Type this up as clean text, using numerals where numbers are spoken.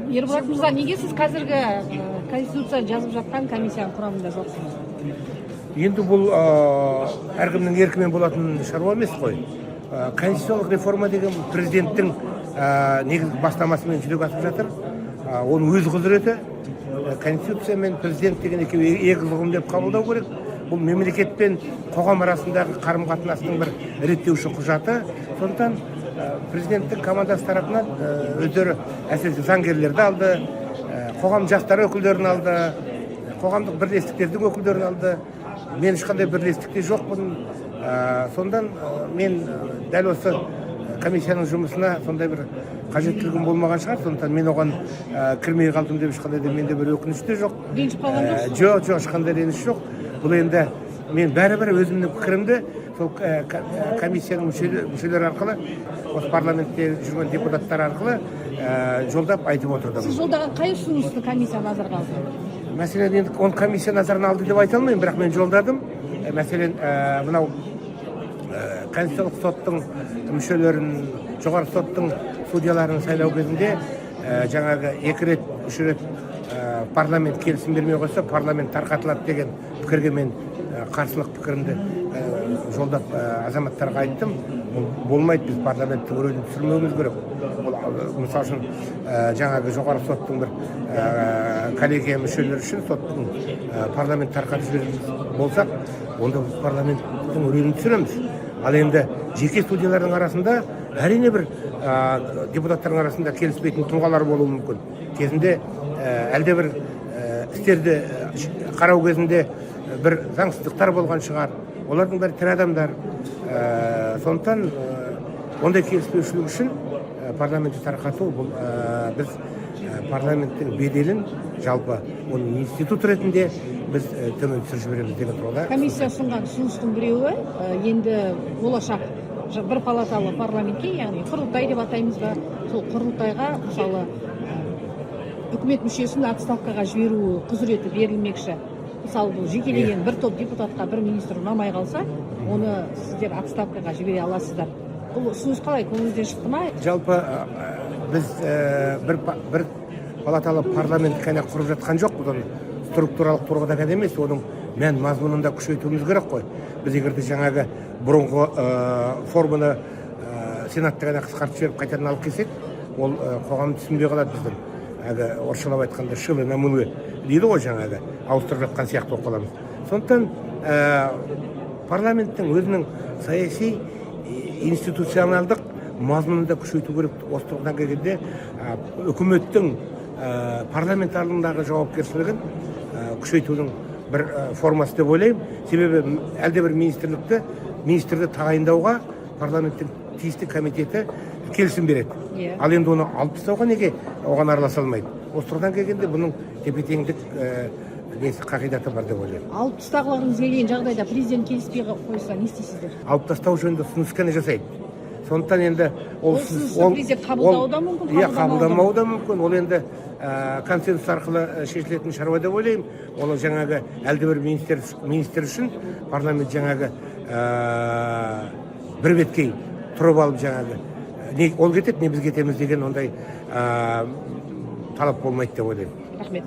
Ерболат мырза, неге сіз қазіргі конституция жазып жатқан комиссияның құрамында жоқсыз? Енді бұл әркімнің еркімен болатын шаруа емес қой. Конституциялық реформа деген президенттің негізгі бастамасымен жүзеге асып жатыр. Оның өз құзыреті. Конституция мен президент деген екеуі екі ұғым деп қабылдау керек. Бұл мемлекет пен қоғам арасындағы қарым-қатынастың бір реттеуші құжаты. Сондықтан президенттің командасы тарапынан өздері әсіресе заңгерлерді алды, қоғам жастары өкілдерін алды, қоғамдық бірлестіктердің өкілдерін алды. Мен ешқандай бірлестікте жоқпын. Сондан мен дәл осы комиссияның жұмысына сондай бір қажеттілігім болмаған шығар. Сондықтан мен оған кірмей қалдым деп ешқандай да менде бір өкініш те жоқ. Ренжіп қалған жоқсыз? Жоқ, ешқандай реніш жоқ. Бұл енді мен бәрібір өзімнің пікірімді сол комиссияның мүшелері арқылы, осы парламентте жүрген депутаттар арқылы жолдап айтып отырдым. Сіз жолдаған қай ұсынысты комиссия назарға алды? Мәселен, енді оны комиссия назарына алды деп айта алмаймын, бірақ мен жолдадым. Мәселен, мынау Конституциялық соттың мүшелерін, жоғарғы соттың судьяларын сайлау кезінде жаңағы 2 рет, 3 рет парламент келісім бермей қойса, парламент тарқатылады деген пікірге мен қарсылық пікірімді жолдап азаматтарға айттым. Болмайды, біз парламенттің рөлін түсірмеуіміз керек. Мысалы үшін жаңағы жоғарғы соттың бір коллегия мүшелері үшін соттың парламент тарқатып жіберетін болсақ, онда біз парламенттің рөлін түсіреміз. Ал енді жеке судьялардың арасында әрине бір депутаттардың арасында келіспейтін тұлғалар болуы мүмкін. Кезінде әлде бір істерді қарау кезінде бір заңсыздықтар болған шығар. Олардың бәрі тірі адамдар. Сондықтан ондай келіспеушілік үшін парламентті тарқату, бұл біз парламенттің беделін жалпы оның институт ретінде біз төмен түсіріп жібереміз деген тұрғыда. Комиссия ұсынған ұсыныстың біреуі енді болашақ бір палаталы парламентке, яғни құрылтай деп атаймыз ба, сол құрылтайға мысалы үкімет мүшесін отставкаға жіберу құзыреті берілмекші. Мысалы, бұл жекелеген бір топ депутатқа бір министр ұнамай қалса, оны сіздер отставкаға жібере аласыздар. Бұл ұсыныс қалай, көңілден шықты ма? Жалпы біз бір палаталы парламент қана құрып жатқан жоқ, бұдан структуралық тұрғыда ғана емес, оның мән мазмұнында күшейтуіміз керек қой. Біз егерде жаңағы бұрынғы форманы сенатта ғана қысқартып жіберіп қайтадан алып келсек, ол қоғам түсінбей қалады біздің. Орысшалап айтқанда шылы на мылы дейді ғой, жаңағы ауыстырып жатқан сияқты болып қаламыз. Сондықтан парламенттің өзінің саяси институционалдық мазмұнында күшейту керек. Осы тұрғыдан келгенде үкіметтің парламент алдындағы жауапкершілігін күшейтудің бір формасы деп ойлаймын. Себебі әлде бір министрді тағайындауға парламенттің тиісті комитеті келісім береді. Ал енді оны алып тастауға неге оған араласа алмайды? Осы тұрғыдан келгенде бұның тепе-теңдік қағидаты бар деп ойлаймын. Алып тастағыларыңыз келген жағдайда президент келіспей қойса не істейсіздер? Алып тастау жөнінде ұсыныс қана жасайды. Сондықтан енді ол президент қабылдауы да мүмкін, қабылдамауы да мүмкін. Ол енді консенсус арқылы шешілетін шаруа деп ойлаймын. Ол жаңағы әлде бір министр үшін парламент жаңағы бір беткей тұрып алып жаңағы не ол кетеді, не біз кетеміз деген ондай талап болмайды деп ойлаймын. Рахмет.